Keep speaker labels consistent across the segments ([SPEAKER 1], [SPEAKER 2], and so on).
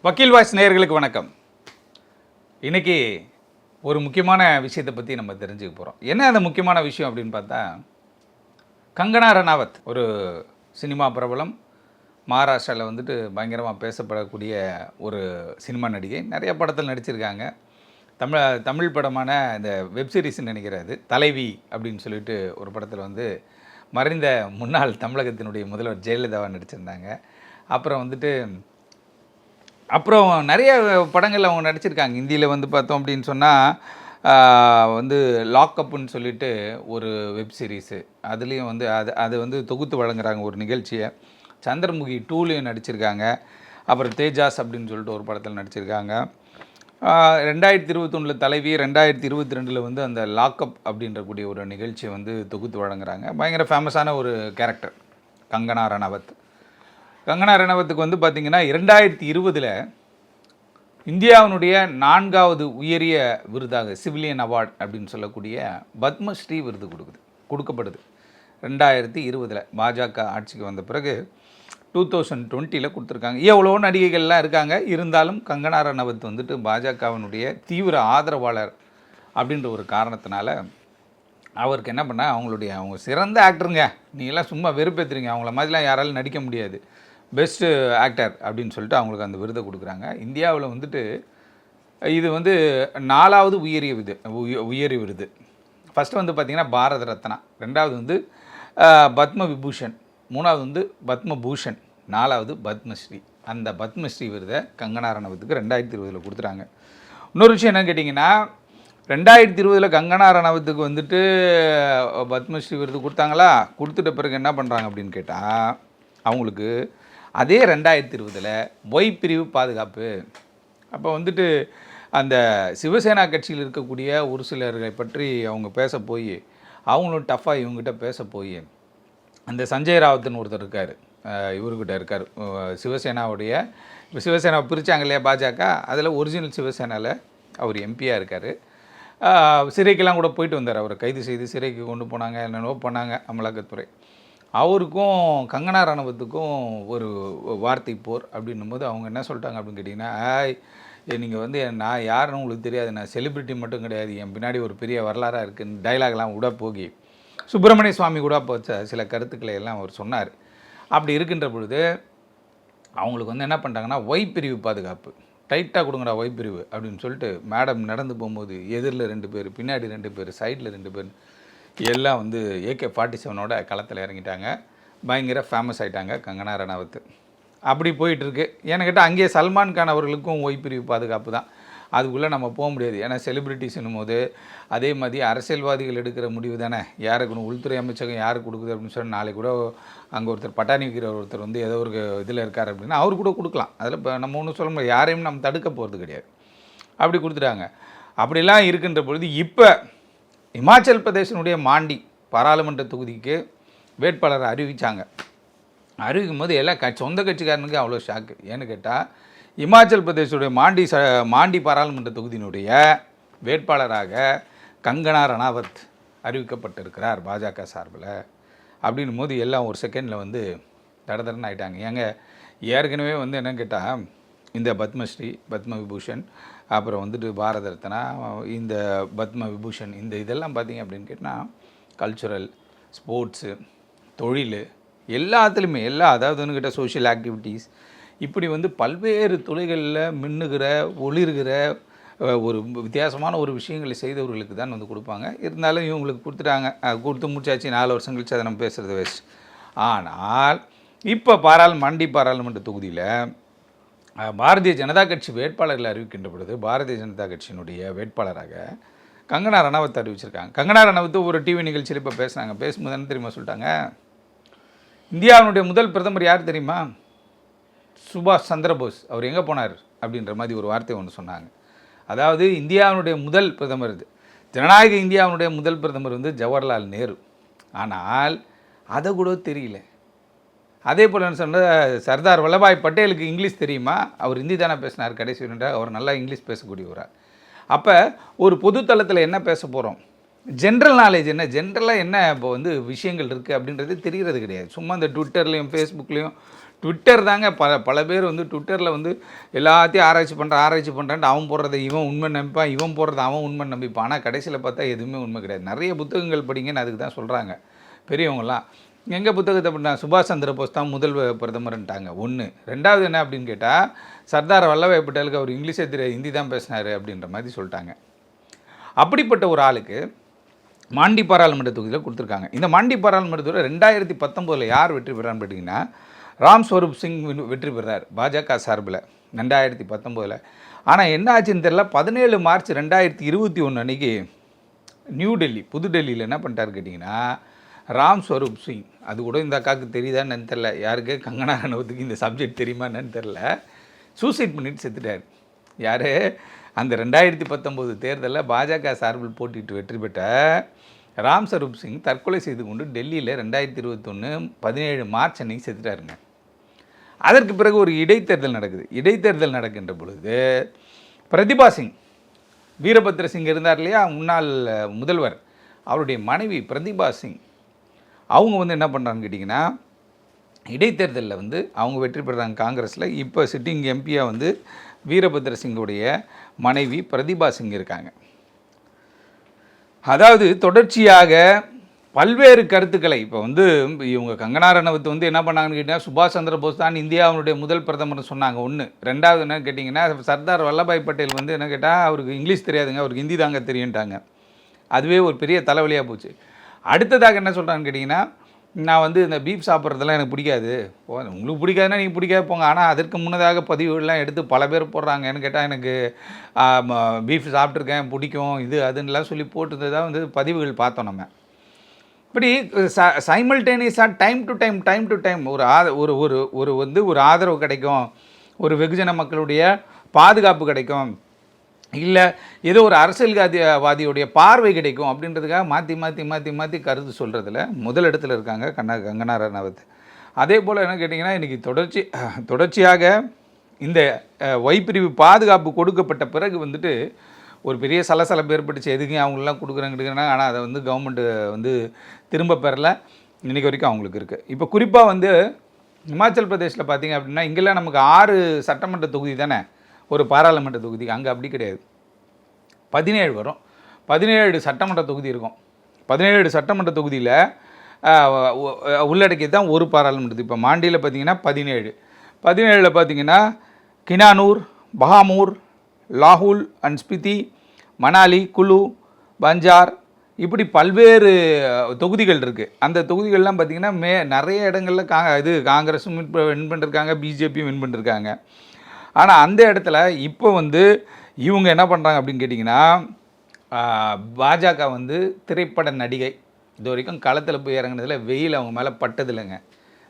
[SPEAKER 1] வக்கீல் வாய்ஸ் நேயர்களுக்கு வணக்கம். இன்றைக்கி ஒரு முக்கியமான விஷயத்தை பற்றி நம்ம தெரிஞ்சுக்க போகிறோம். என்ன அந்த முக்கியமான விஷயம் அப்படின்னு பார்த்தா, கங்கனா ரனாவத் ஒரு சினிமா பிரபலம், மகாராஷ்டிராவில் வந்துட்டு பயங்கரமாக பேசப்படக்கூடிய ஒரு சினிமா நடிகை. நிறைய படத்தில் நடிச்சிருக்காங்க. தமிழ் படமான இந்த வெப்சீரிஸ்ன்னு நினைக்கிறது தலைவி அப்படின்னு சொல்லிட்டு ஒரு படத்தில் வந்து மறைந்த முன்னாள் தமிழகத்தினுடைய முதல்வர் ஜெயலலிதாவாக நடிச்சிருந்தாங்க. அப்புறம் நிறைய படங்கள் அவங்க நடிச்சிருக்காங்க. ஹிந்தியில் வந்து பார்த்தோம் அப்படின்னு சொன்னால் வந்து லாக்அப்புன்னு சொல்லிட்டு ஒரு வெப் சீரிஸு, அதுலேயும் வந்து அது வந்து தொகுத்து வழங்குறாங்க ஒரு நிகழ்ச்சியை. சந்திரமுகி 2லேயும் நடிச்சிருக்காங்க. அப்புறம் தேஜாஸ் அப்படின்னு சொல்லிட்டு ஒரு படத்தில் நடிச்சிருக்காங்க. 2021 தலைவி, 2022 வந்து அந்த லாக்அப் அப்படின்ற கூடிய ஒரு நிகழ்ச்சியை வந்து தொகுத்து வழங்குறாங்க. பயங்கர ஃபேமஸான ஒரு கேரக்டர் கங்கனா ரனாவத். கங்கனா ரனாவத்துக்கு வந்து பார்த்திங்கன்னா 2020 இந்தியாவினுடைய 4வது உயரிய விருதாக சிவிலியன் அவார்டு அப்படின்னு சொல்லக்கூடிய பத்மஸ்ரீ விருது கொடுக்கப்படுது. 2020 பாஜக ஆட்சிக்கு வந்த பிறகு 2020 கொடுத்துருக்காங்க. எவ்வளோ நடிகைகள்லாம் இருக்காங்க. இருந்தாலும் கங்கனா ரனாவத் வந்துட்டு பாஜகவினுடைய தீவிர ஆதரவாளர் அப்படின்ற ஒரு காரணத்தினால அவருக்கு என்ன பண்ணால், அவங்க சிறந்த ஆக்டருங்க, நீங்களாம் சும்மா வெறுப்பேற்றுறீங்க, அவங்கள மாதிரிலாம் யாராலும் நடிக்க முடியாது, பெஸ்ட்டு ஆக்டர் அப்படின்னு சொல்லிட்டு அவங்களுக்கு அந்த விருதை கொடுக்குறாங்க. இந்தியாவில் வந்துட்டு இது வந்து 4வது உயரிய விருது. ஃபஸ்ட்டு வந்து பார்த்திங்கன்னா பாரத ரத்னா, 2வது வந்து பத்ம விபூஷன், 3வது வந்து பத்மபூஷன், 4வது பத்மஸ்ரீ. அந்த பத்மஸ்ரீ விருதை கங்கனா ரனாவத்துக்கு 2020 கொடுத்துட்டாங்க. இன்னொரு விஷயம் என்னன்னு கேட்டிங்கன்னா, 2020 கங்கனா ரனாவத்துக்கு வந்துட்டு பத்மஸ்ரீ விருது கொடுத்தாங்களா, கொடுத்துட்ட பிறகு என்ன பண்ணுறாங்க அப்படின்னு கேட்டால், அவங்களுக்கு அதே 2020 ஒய் பிரிவு பாதுகாப்பு. அப்போ வந்துட்டு அந்த சிவசேனா கட்சியில் இருக்கக்கூடிய ஒரு சிலர்களை பற்றி அவங்க பேச போய், அவங்களும் டஃப்பாக இவங்ககிட்ட பேச போய், அந்த சஞ்சய் ராவத்னு ஒருத்தர் இருக்கார், இவர்கிட்ட இருக்கார், சிவசேனாவை பிரித்தாங்க இல்லையா பாஜக, அதில் ஒரிஜினல் சிவசேனாவில் அவர் எம்பியாக இருக்கார். சிறைக்கெல்லாம் கூட போயிட்டு வந்தார். அவரை கைது செய்து சிறைக்கு கொண்டு போனாங்க, என்னென்னவோ பண்ணாங்க அமலாக்கத்துறை. அவருக்கும் கங்கனா ரனாவத்துக்கும் ஒரு வார்த்தை போர் அப்படின்னும் போது அவங்க என்ன சொல்லிட்டாங்க அப்படின்னு கேட்டிங்கன்னா, நீங்கள் வந்து நான் யாருன்னு உங்களுக்கு தெரியாது, நான் செலிப்ரிட்டி மட்டும் கிடையாது, என் பின்னாடி ஒரு பெரிய வரலாறாக இருக்குன்னு டைலாக்லாம் விட போகி சுப்பிரமணிய சுவாமி கூட போச்ச சில கருத்துக்களை எல்லாம் அவர் சொன்னார். அப்படி இருக்கின்ற பொழுது அவங்களுக்கு வந்து என்ன பண்ணிட்டாங்கன்னா, ஒய் பிரிவு பாதுகாப்பு டைட்டாக கொடுங்கடா ஒய் பிரிவு அப்படின்னு சொல்லிட்டு மேடம் நடந்து போகும்போது எதிரில் 2 பேர், பின்னாடி 2 பேர், சைடில் 2 பேர் எல்லாம் வந்து AK-47 களத்தில் இறங்கிட்டாங்க. பயங்கர ஃபேமஸ் ஆகிட்டாங்க கங்கனா ரனாவத். அப்படி போயிட்டுருக்கு. ஏன்னு கேட்டால் அங்கேயே சல்மான் கான் அவர்களுக்கும் ஒய் பிரிவு பாதுகாப்பு தான். அதுக்குள்ளே நம்ம போக முடியாது. ஏன்னா செலிப்ரிட்டிஸ்னும் போது அதே மாதிரி அரசியல்வாதிகள் எடுக்கிற முடிவு தானே, யாருக்கு உள்துறை அமைச்சகம் யாருக்கு கொடுக்குது அப்படின்னு சொல்லி, நாளைக்கு கூட அங்கே ஒருத்தர் பட்டாணி விற்கிற ஒருத்தர் வந்து ஏதோ ஒரு இதில் இருக்கார் அப்படின்னா அவர் கூட கொடுக்கலாம். அதில் இப்போ நம்ம ஒன்றும் சொல்ல முடியாது, யாரையும் நம்ம தடுக்க போகிறது கிடையாது. அப்படி கொடுத்துட்டாங்க. அப்படிலாம் இருக்கின்ற பொழுது இப்போ இமாச்சல் பிரதேசனுடைய மாண்டி பாராளுமன்ற தொகுதிக்கு வேட்பாளரை அறிவித்தாங்க. அறிவிக்கும் போது எல்லாம் சொந்த கட்சிக்காரனுக்கு அவ்வளோ ஷாக்கு. ஏன்னு கேட்டால், இமாச்சல் பிரதேசனுடைய மாண்டி பாராளுமன்ற தொகுதியினுடைய வேட்பாளராக கங்கனா ரனாவத் அறிவிக்கப்பட்டிருக்கிறார் பாஜக சார்பில். அப்படின்னும் போது எல்லாம் ஒரு செகண்டில் வந்து தடதடன்னு ஆகிட்டாங்க. ஏற்கனவே வந்து என்னன்னு கேட்டால், இந்த பத்மஸ்ரீ, பத்ம விபூஷன், அப்புறம் வந்துட்டு பாரத ரத்னா, இந்த பத்ம விபூஷன், இதெல்லாம் பார்த்திங்க அப்படின்னு கேட்டால் கல்ச்சுரல், ஸ்போர்ட்ஸு, தொழில் எல்லாத்துலேயுமே அதாவது வந்துக்கிட்ட சோஷியல் ஆக்டிவிட்டீஸ், இப்படி வந்து பல்வேறு துறைகளில் மின்னுகிற ஒளிர்கிற ஒரு வித்தியாசமான ஒரு விஷயங்களை செய்தவர்களுக்கு தான் வந்து கொடுப்பாங்க. இருந்தாலும் இவங்களுக்கு கொடுத்துட்டாங்க. கொடுத்து முடிச்சாச்சு, 4 வருஷம் கழிச்சு அதை நம்ம பேசுகிறது வேஸ்ட். ஆனால் இப்போ மாண்டி பாராளுமன்ற தொகுதியில் பாரதிய ஜனதா கட்சி வேட்பாளர்கள் அறிவிக்கின்ற பொழுது பாரதிய ஜனதா கட்சியினுடைய வேட்பாளராக கங்கனா ரனாவத் அறிவிச்சிருக்காங்க. கங்கனா ரனாவத் ஒரு டிவி நிகழ்ச்சியில் இப்போ பேசுனாங்க. பேசும்போது என்ன தெரியுமா சொல்லிட்டாங்க, இந்தியாவினுடைய முதல் பிரதமர் யார் தெரியுமா, சுபாஷ் சந்திரபோஸ். அவர் எங்கே போனார் அப்படின்ற மாதிரி ஒரு வார்த்தை ஒன்று சொன்னாங்க. அதாவது இந்தியாவினுடைய முதல் பிரதமர், இது ஜனநாயக இந்தியாவினுடைய முதல் பிரதமர் வந்து ஜவஹர்லால் நேரு. ஆனால் அதை கூட தெரியல. அதே போல் என்ன சொன்ன, சர்தார் வல்லபாய் பட்டேலுக்கு இங்கிலீஷ் தெரியுமா, அவர் ஹிந்தி தானே பேசினார் கடைசி அவர் நல்லா இங்கிலீஷ் பேசக்கூடியவரார். அப்போ ஒரு பொதுத்தளத்தில் என்ன பேச போகிறோம், ஜென்ரல் நாலேஜ் என்ன, ஜென்ரலாக என்ன இப்போ வந்து விஷயங்கள் இருக்குது அப்படின்றது தெரிகிறது கிடையாது. சும்மா இந்த ட்விட்டர்லேயும் ஃபேஸ்புக்லேயும் ட்விட்டர் தாங்க பல பேர் வந்து ட்விட்டரில் வந்து எல்லாத்தையும் ஆராய்ச்சி பண்ணுறான்ட்டு அவன் போடுறதை இவன் உண்மை நம்பிப்பான், இவன் போடுறத அவன் உண்மை நம்பிப்பான். ஆனால் கடைசியில் பார்த்தா எதுவுமே உண்மை கிடையாது. நிறைய புத்தகங்கள் படிங்கன்னு அதுக்கு தான் சொல்கிறாங்க பெரியவங்களாம். எங்கள் புத்தகத்தை அப்படின்னா சுபாஷ் சந்திர போஸ் தான் முதல் பிரதமர்ன்ட்டாங்க. ஒன்று. ரெண்டாவது என்ன அப்படின்னு கேட்டால், சர்தார் வல்லபாய் பட்டேலுக்கு அவர் இங்கிலீஷே தெரியாது, ஹிந்தி தான் பேசினார் அப்படின்ற மாதிரி சொல்லிட்டாங்க. அப்படிப்பட்ட ஒரு ஆளுக்கு மாண்டி பாராளுமன்ற தொகுதியில் கொடுத்துருக்காங்க. இந்த மாண்டி பாராளுமன்ற தொகுதியில் 2019 யார் வெற்றி பெறான்னு பார்த்தீங்கன்னா, ராம் ஸ்வரூப் சிங் வெற்றி பெறார் பாஜக சார்பில் 2019. ஆனால் என்ன ஆச்சுன்னு தெரியல, 17 மார்ச் 2021 அன்றைக்கி நியூ டெல்லி புதுடெல்லியில் என்ன பண்ணிட்டாரு கேட்டிங்கன்னா, ராம் ஸ்வரூப் சிங், அது கூட இந்த அக்காவுக்கு தெரியுதான்னு தெரில, யாருக்கு கங்கனா ரனவத்துக்கு இந்த சப்ஜெக்ட் தெரியுமான்னு தெரில, சூசைட் பண்ணிட்டு செத்துட்டார். யார்? அந்த 2019 தேர்தலில் பாஜக சார்பில் போட்டிட்டு வெற்றி பெற்ற ராம் ஸ்வரூப் சிங் தற்கொலை செய்து கொண்டு டெல்லியில் 2021 17 மார்ச் அன்னைக்கு செத்துட்டாருங்க. அதற்கு பிறகு ஒரு இடைத்தேர்தல் நடக்குது. இடைத்தேர்தல் நடக்கின்ற பொழுது பிரதிபா சிங், வீரபத்ர சிங் இருந்தார் இல்லையா, முன்னாள் முதல்வர், அவருடைய மனைவி பிரதிபா சிங், அவங்க வந்து என்ன பண்ணுறாங்கன்னு கேட்டிங்கன்னா, இடைத்தேர்தலில் வந்து அவங்க வெற்றி பெறுறாங்க காங்கிரஸில். இப்போ சிட்டிங் எம்பியாக வந்து வீரபத்ர சிங்குடைய மனைவி பிரதிபா சிங் இருக்காங்க. அதாவது தொடர்ச்சியாக பல்வேறு கருத்துக்களை இப்போ வந்து இவங்க கங்கனா ரனவத் வந்து என்ன பண்ணாங்கன்னு கேட்டிங்கன்னா, சுபாஷ் சந்திர போஸ் தான் இந்தியாவுடைய முதல் பிரதமர்னு சொன்னாங்க. ஒன்று. ரெண்டாவது என்னன்னு கேட்டிங்கன்னா, சர்தார் வல்லபாய் பட்டேல் வந்து என்ன கேட்டால், அவருக்கு இங்கிலீஷ் தெரியாதுங்க, அவருக்கு ஹிந்தி தாங்க தெரியுன்ட்டாங்க. அதுவே ஒரு பெரிய தலைவலியாக போச்சு. அடுத்ததாக என்ன சொல்கிறான்னு கேட்டிங்கன்னா, நான் வந்து இந்த பீஃப் சாப்பிட்றதெல்லாம் எனக்கு பிடிக்காது. உங்களுக்கு பிடிக்காதுன்னா நீங்கள் பிடிக்காது போங்க. ஆனால் அதற்கு முன்னதாக பதிவுகள்லாம் எடுத்து பல பேர் போடுறாங்க. என்ன கேட்டால், எனக்கு பீஃப் சாப்பிட்ருக்கேன், பிடிக்கும், இது அதுன்னெலாம் சொல்லி போட்டுதான் வந்து பதிவுகள் பார்த்தோம் நம்ம. இப்படி சைமல்டேனியஸாக டைம் டு டைம் ஒரு ஆதரவு கிடைக்கும், ஒரு வெகுஜன மக்களுடைய பாதுகாப்பு கிடைக்கும், இல்லை ஏதோ ஒரு அரசியல்வாதியுடைய பார்வை கிடைக்கும் அப்படின்றதுக்காக மாற்றி கருத்து சொல்கிறதுல முதல் இடத்துல இருக்காங்க கங்கனா ரனவத். அதே போல் என்ன கேட்டிங்கன்னா, இன்றைக்கி தொடர்ச்சியாக இந்த ஒய் பிரிவு பாதுகாப்பு கொடுக்கப்பட்ட பிறகு வந்துட்டு ஒரு பெரிய சலசலப்பு ஏற்பட்டுச்சு. எதுக்கு அவங்களெலாம் கொடுக்குறாங்க, ஆனால் அதை வந்து கவர்மெண்ட்டு வந்து திரும்ப பெறலை. இன்றைக்கி வரைக்கும் அவங்களுக்கு இருக்குது. இப்போ குறிப்பாக வந்து இமாச்சல் பிரதேஷில் பார்த்திங்க அப்படின்னா, இங்கெல்லாம் நமக்கு 6 சட்டமன்ற தொகுதி தானே ஒரு பாராளுமன்ற தொகுதி. அங்கே அப்படி கிடையாது, 17 வரும். 17 சட்டமன்ற தொகுதி இருக்கும். 17 சட்டமன்ற தொகுதியில் உள்ளடக்கி தான் ஒரு பாராளுமன்றத்து. இப்போ மாண்டியில் பார்த்திங்கன்னா 17 பார்த்திங்கன்னா கினானூர், பஹாமூர், லாஹூல் அண்ட் ஸ்பிதி, மணாலி, குலு, பஞ்சார், இப்படி பல்வேறு தொகுதிகள் இருக்குது. அந்த தொகுதிகள்லாம் பார்த்திங்கன்னா நிறைய இடங்களில் காங்கிரஸும் வின் பண்ணிருக்காங்க, பிஜேபியும் வின் பண்ணிருக்காங்க. ஆனால் அந்த இடத்துல இப்போ வந்து இவங்க என்ன பண்ணுறாங்க அப்படின்னு கேட்டிங்கன்னா, பாஜக வந்து திரைப்பட நடிகை இது வரைக்கும் களத்தில் போய் இறங்கினதில் வெயில் அவங்க மேலே பட்டதில்லைங்க.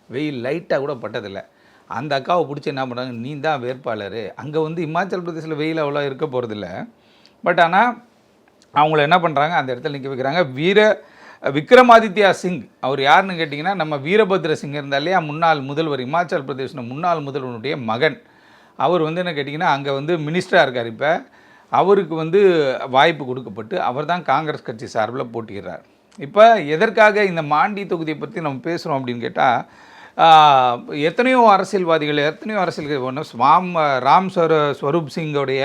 [SPEAKER 1] வெயில் லைட்டாக கூட பட்டதில்லை. அந்த அக்காவை பிடிச்சி என்ன பண்ணுறாங்க, நீ தான் வேட்பாளர். அங்கே வந்து இமாச்சல் பிரதேசில் வெயில் அவ்வளோ இருக்க போகிறதில்ல. பட் ஆனால் அவங்கள என்ன பண்ணுறாங்க, அந்த இடத்துல நிற்க வைக்கிறாங்க. விக்ரமாதித்யா சிங், அவர் யாருன்னு கேட்டிங்கன்னா, நம்ம வீரபத்ர சிங் இருந்தால் இல்லையா, முன்னாள் முதல்வர், இமாச்சல் பிரதேஷ் முன்னாள் முதல்வனுடைய மகன். அவர் வந்து என்ன கேட்டிங்கன்னா, அங்கே வந்து மினிஸ்டராக இருக்கார். இப்போ அவருக்கு வந்து வாய்ப்பு கொடுக்கப்பட்டு அவர் தான் காங்கிரஸ் கட்சி சார்பில் போட்டிக்கிறார். இப்போ எதற்காக இந்த மாண்டி தொகுதியை பற்றி நம்ம பேசுகிறோம் அப்படின்னு கேட்டால், எத்தனையோ அரசியல்வாதிகள் ராம் ஸ்வரூப் சிங்கோடைய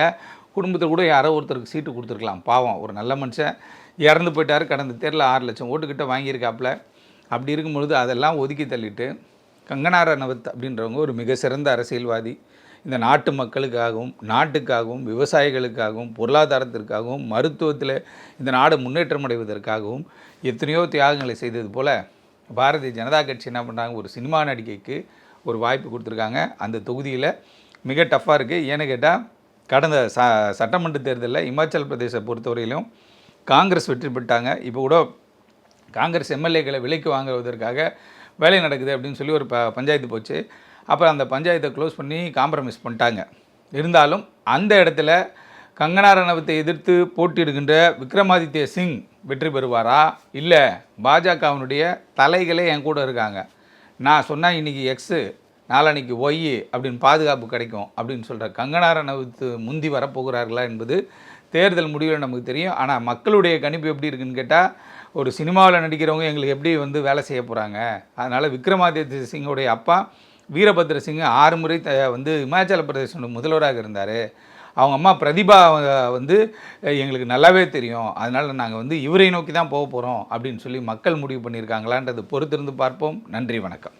[SPEAKER 1] குடும்பத்தில் கூட யாரோ ஒருத்தருக்கு சீட்டு கொடுத்துருக்கலாம். பாவம், ஒரு நல்ல மனுஷன் இறந்து போயிட்டார். கடந்த தேர்தலில் 6 லட்சம் ஓட்டுக்கிட்ட வாங்கியிருக்காப்புல. அப்படி இருக்கும்பொழுது அதெல்லாம் ஒதுக்கி தள்ளிட்டு கங்கனா ரனவத் அப்படின்றவங்க ஒரு மிக சிறந்த அரசியல்வாதி. இந்த நாட்டு மக்களுக்காகவும், நாட்டுக்காகவும், விவசாயிகளுக்காகவும், பொருளாதாரத்திற்காகவும், மருத்துவத்தில் இந்த நாடு முன்னேற்றம் அடைவதற்காகவும் எத்தனையோ தியாகங்களை செய்தது போல் பாரதிய ஜனதா கட்சி என்ன பண்ணுறாங்க, ஒரு சினிமா நடிகைக்கு ஒரு வாய்ப்பு கொடுத்துருக்காங்க. அந்த தொகுதியில் மிக டஃப்பாக இருக்குது. ஏன்னு கேட்டால், கடந்த சட்டமன்ற தேர்தலில் இமாச்சல் பிரதேசை பொறுத்தவரையிலும் காங்கிரஸ் வெற்றி பெற்றாங்க. இப்போ கூட காங்கிரஸ் எம்எல்ஏக்களை விலைக்கு வாங்குவதற்காக வேலை நடக்குது அப்படின்னு சொல்லி ஒரு பஞ்சாயத்து போச்சு. அப்புறம் அந்த பஞ்சாயத்தை க்ளோஸ் பண்ணி காம்ப்ரமைஸ் பண்ணிட்டாங்க. இருந்தாலும் அந்த இடத்துல கங்கனா ரனவத்தை எதிர்த்து போட்டியிடுகின்ற விக்ரமாதித்ய சிங் வெற்றி பெறுவாரா, இல்லை பாஜகவினுடைய தலைகளே என் கூட இருக்காங்க, நான் சொன்னால் இன்றைக்கி எக்ஸு நாளான்னைக்கு ஒய் அப்படின்னு பாதுகாப்பு கிடைக்கும் அப்படின்னு சொல்கிற கங்கனா ரனவத் முந்தி வரப்போகிறார்களா என்பது தேர்தல் முடிவில் நமக்கு தெரியும். ஆனால் மக்களுடைய கணிப்பு எப்படி இருக்குன்னு கேட்டால், ஒரு சினிமாவில் நடிக்கிறவங்க எங்களுக்கு எப்படி வந்து வேலை செய்ய போகிறாங்க. அதனால் விக்ரமாதித்ய சிங்கோடைய அப்பா வீரபத்ர சிங் 6 முறை வந்து இமாச்சல பிரதேச முதல்வராக இருந்தார். அவங்க அம்மா பிரதிபா வந்து எங்களுக்கு நல்லாவே தெரியும், அதனால் நாங்கள் வந்து இவரை நோக்கி தான் போக போகிறோம் அப்படின்னு சொல்லி மக்கள் முடிவு பண்ணியிருக்காங்களான்றது பொறுத்திருந்து பார்ப்போம். நன்றி, வணக்கம்.